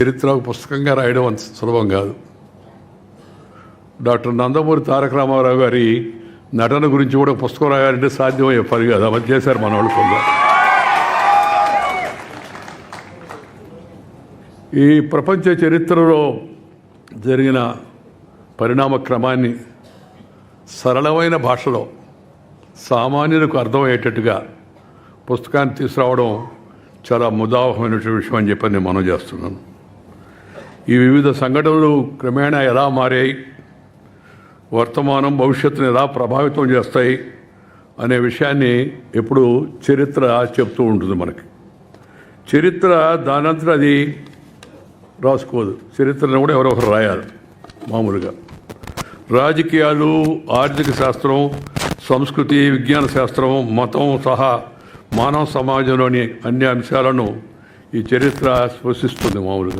చరిత్ర పుస్తకంగా రాయడం అంత సులభం కాదు. డాక్టర్ నందమూరి తారక రామారావు గారి నటన గురించి కూడా పుస్తకం రాయాలంటే సాధ్యమయ్యే పని కాదు. అమలు చేశారు మన వాళ్ళు కొందరు. ఈ ప్రపంచ చరిత్రలో జరిగిన పరిణామ క్రమాన్ని సరళమైన భాషలో సామాన్యులకు అర్థమయ్యేటట్టుగా పుస్తకాన్ని తీసుకురావడం చాలా ముదావహమైనటువంటి విషయం అని చెప్పి నేను మనం చేస్తున్నాను. ఈ వివిధ సంఘటనలు క్రమేణా ఎలా మారాయి, వర్తమానం భవిష్యత్తును ఎలా ప్రభావితం చేస్తాయి అనే విషయాన్ని ఎప్పుడు చరిత్ర చెప్తూ ఉంటుంది మనకి. చరిత్ర దానంతట అది రాసుకోదు. చరిత్రను కూడా ఎవరో ఒకరు రాయాలి. మామూలుగా రాజకీయాలు, ఆర్థిక శాస్త్రం, సంస్కృతి, విజ్ఞాన శాస్త్రం, మతం సహా మానవ సమాజంలోని అన్ని అంశాలను ఈ చరిత్ర స్పృశిస్తుంది మామూలుగా.